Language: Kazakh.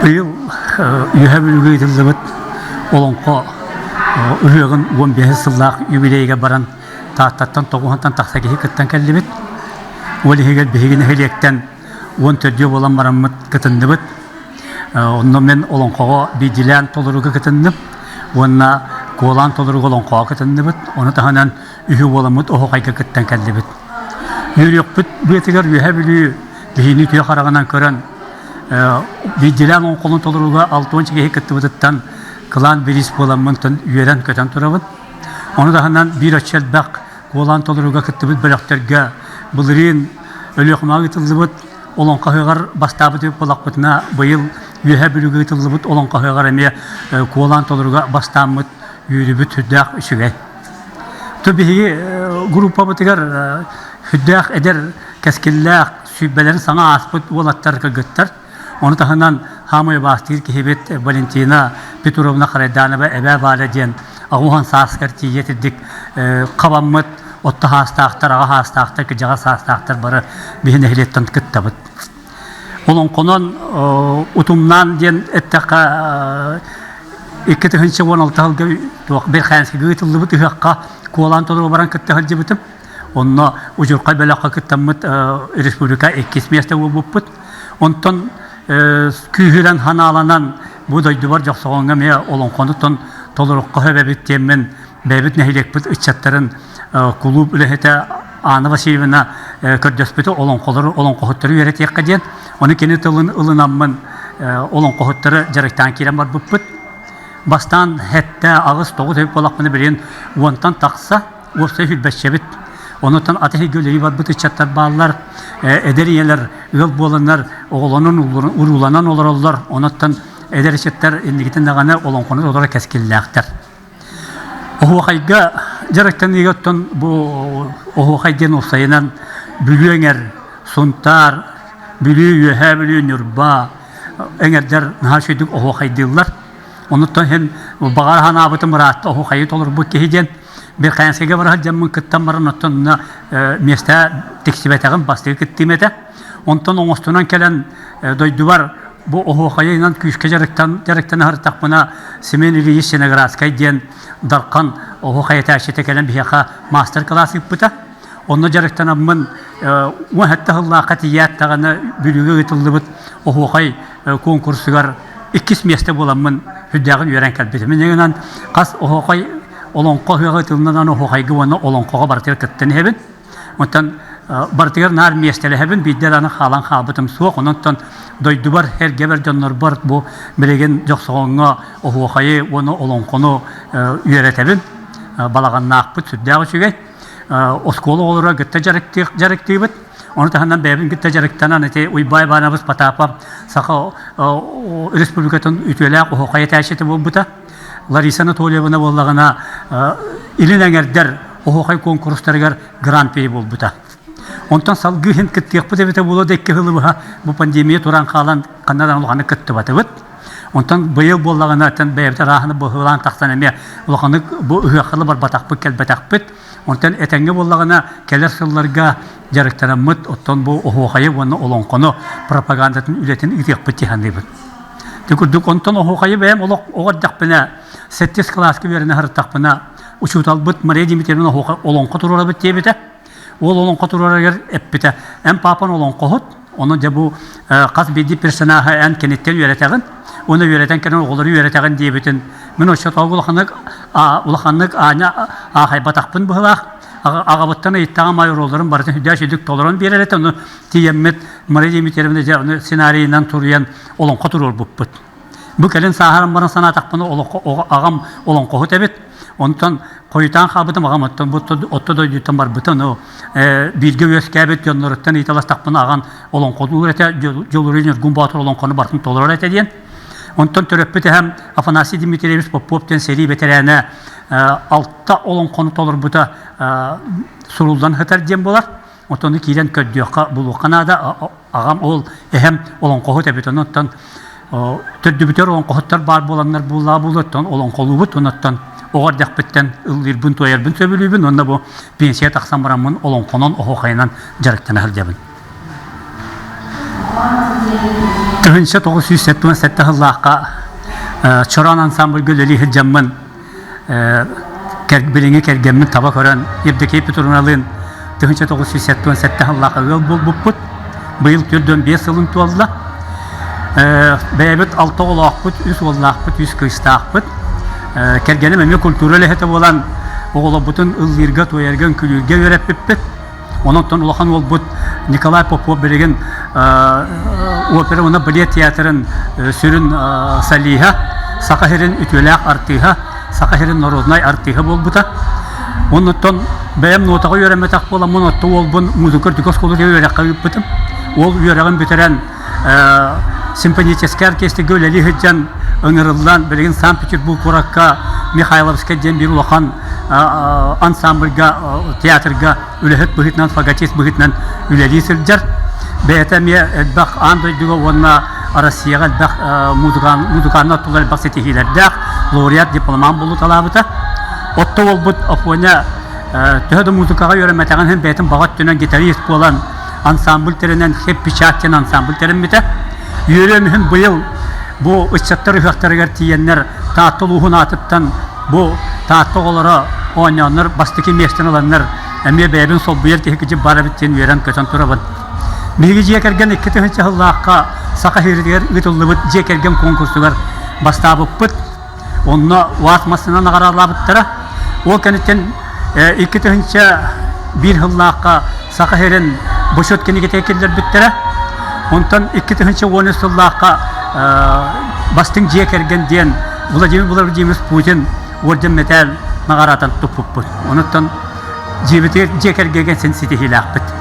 быйыл үйәбілігі етілдібіт олонқо үйеғін 15 сыллақ юбилейге баран тақтаттан тоғуғантан тақса кехи кіттен кәлдібіт. Олі хегел бігігін хелектен 14 болан мараммыт кітіндібіт. Онны мен олонқоға бейділән толыруғы кітіндіп, онна колан толыруғы олонқоға кітіндібіт. Оны тағанан үйі боламыт оғы қайға кіттен кәлдібіт. Үйірек бүт бетігер үйәбілі бігіні түйе қарағынан көрін бейділән олонқолын толыруға 6-10 кехи кіттібіттен кылан берис боламынтын үйерен көтен тұрабыт. Оны тағанан бір өтшел бәқ колан толыруға кіттібіт бөліктерге бұлырын өліқымағы тылдыбыт, олонқа хыгар бастабы деп болақ бұтына бұйыл үйе бүлігі тылдыбыт, олонқа хыгар әме колан толыруға бастамыт үйірібіт хүддәқ үшіге. Түбігі группа бұтығар хүддәқ әдер кәскелләқ сүйбәлерін саңа аспыт олаттар кілгіттар. Оны тағынан хамай бастығыр кехебет Валентина Петровна Қарайданова әбә балы ден ағуған саскар тиетідік қабаммыт отта хастақтар, аға хастақтар, кіжаға састақтар бары бейін әхілеттен күттабыт. Олонқонын ұтымнан ден әттіққа 2016 жылғы бір қайынсығы ғытылды бұт үйаққа қолан толығы баран күтті ғылды бұтым. Онына ұжырқай бәліққа күттамыт республика 2 месті бұппыт. Онтан күйірен ханаланан бұдайды бар жақсығанға ме олонқоны толырыққа өбәбіттемен бәбіт нәхилек бұт үтчаттарын клуб үләхеті Анна Васильевна көрдөспеті олонқоғыттары үйерет еққа ден. Оны кені тылын ұлынамын олонқоғыттары жарықтан керен бар бұппыт. Бастан хәтті ағыз тоғы төйіп болақпыны білен уантан тақса орсай хүлбәтшебіт. Онытан атығы гөлері бар бұт үтчаттар балылар, әдер елер, ұл болынар, оғыланын ұруланан олар олар. Онытан әдер үтчаттар ендігітін дағаны олонқоны олара кәскелі Оғуқайға жарықтан егеттен бұл оғуқайден ұсайынан бүлі сұнтар, бүлі үйе, бүлі нүрба, әңердер нағар шүйдік оғуқайдылар. Онықтан хен бағар хан абыты мұратты оғуқайы толыр бұл кейден бір қайынсыға барағын жамын күттен барын оттан месті тексібетағын бастығы күттімеді. Онтан оңыстынан келен дойды бар бұл оғуқайынан күйшке жарықтан ағырттақ бұна Семен Ильич Сенеградскай ден дарқан оғуқайы тәшеті келен бияқа мастер классық бұта. Оны жарықтан абымын уәхетті ғыллаққа тияттағаны бүлігі ғытылды бұт оғуқай конкурсығар 2 месті боламын хүддәғын үйерен кәлбеті. Мен егінен қас оғуқай олонқо ғытылынан оғуқайғы оны олонқоға бартығыр күттін хебін. Онтан бартығыр нар местелі хебін бейдер аны қалан қалбытым суық. Онтан дойды бар, әргебер жонлар бар бұл білеген жоқсығыңа оғуқайы оны олонқоны үйеретебін. Балаған нақпыт сүддәғі сүгей. Осколы олыра күтті жарықтығы бұд. Оны тағынан бәбін күтті жарықтанан ұйбай бағанабыз патапа сақы республикатын үтеләқ оғуқайы тәшеті бұл бұта. Лариса Анатольевна болағына илін әңердер оғуқай конкурстарығар гран-пери бол бұта. Онтан сал гүхен кіттіқ бұт әбеті болу дәкке ғылы бұға бұл пандемия туран қалан қаннадан ұлғаны күтті баты бұд. Онтан бұйыл болағына әттен бәйбіті рахыны бұғылан тақсан әме ұлғаны бұл үйақылы бар батақ бұд кәл бәтақ бұд. Онтан әтәңге болағына кәлер сылларға жарықтарам мұд, оттан бұл оғуқайы оны олонқоны пропагандатын үлетін үтек бұд тиханды бұд. Түкірдік онтан оғуқайы бәйім оғырдақ бұна 7 классы беріне ғырттақ бұна ұшутал бұд Мария Димитриевна олонқы тұрура бұд дейбіті. Ол олонқы тұрура гер әппіті. Әм папан олонқы ғыд, оны да бұл қаз бейді персонажы ән кенеттен үйретәғын. Оны үйретен кенен оғылары үйретәғын дейбітін. Мен өшет ұлықанлық ағай батақпын бұғылақ. Ағабыттан айттаған майыр оларын барытын хүдә шүйдік толырын берелеті. Оны тиеммет Мария Димитриевна сценарийынан тұрыян олонқы тұруыр бұппыт. Бұл кәлін сағарым барын санатақпыны ағам олонқы ғыт әбет. Онтан қойытан қабытым ағам отты дойдыттан бар бұтын. Білгі өскәбет жонларыттан италастақпыны аған олонқы өте жолырын үргін батыр олонқыны бартын толырыр әте дейін. Онтан төрөппіті әм Афанасий Дмитриевич Поповтен сери ветераны 6 олонқыны толыр бұта сұрулдан хытар дем болар. Онтаны кейден көддіққа бұлу қанада ағам ол әм олонқы ғыт әбет. Онтан түрдібітер олонқы бар боланлар бұлла бұлыттан олонқы бұт. Онтан оғар дәқпеттен ұлырбын тойарбын сөбілібін, онда бұл пенсия тақсан барамын олонқонын оғуқайынан жарықтан әхілдебін. Тыгынча 977 хыллаққа чоран ансамбль гөлелі хылжаммын біліңе кәргеммін таба көрін ебдекей петурналын тыгынча 977 хыллаққа ғыл бұл бұппыт бұйыл түрден 5 сылын туалла бәйбіт 6 олақпыт, 3 олақпыт, 3 кыстақпыт кәргені мәме культуралы әті болан оғылы бұтын ұллырға тойерген күлірге өрәппіппіт онықтан ұлақан ол бұт Николай Попов береген опера оны балет театрын сүрін салиха сақахерін үтеләқ артыға сақахерін народнай артыға бол бұта онықтан бәйім нотаға өреметақ болам онытты ол бұн музыкар дүкос қолы өрәққа өппітім ол өрәғын бітірен симфонический оркестрге өлелі хыджан ыңырылдан білеген Санкт-Петербург қораққа Михайловская ден бір ұлақан ансамбльга театрга үләхет бұғытнан фагатист бұғытнан үләлі сілджар бәйтәме әлбақ андойдыға онына Россияға әлбақ музыканы аттылар әлбақ сетихилердәқ лауреат дипломан болу талабыта отты ол бұд Афоня түхеді музыкаға өремәтәған хем бәйтім бағат түнен гитарист болан ансамбль терінен хеп печаттен ансамбль терін біті үйреміхін бұйыл бұ ұшчаттар үхақтарығар тиеннер тааттыл ұғын атыптан бұ тааттық олары ойнаныр бастыки местен аланнар әме бәйбін сол бұйыр текіжі бары біттен үйерен көтен тұрабын. Меге жекерген 2-тігінші жыллаққа сақа хирдігер үтілі бұд жекерген конкурсығар бастабып бұд. Онына уатмасынан ағаралабыттыра. Ол кәнеттен 2-тігінші бір жыллаққа сақа хирін бұш өткені кетекелер біттіра. Онтан 2-тігінші 10 жыллаққа бастың жекерген ден Владимир Путин орден метал нағарatan тұппып бұд. Онықтан жекергеген сен сетехилі ақпыд.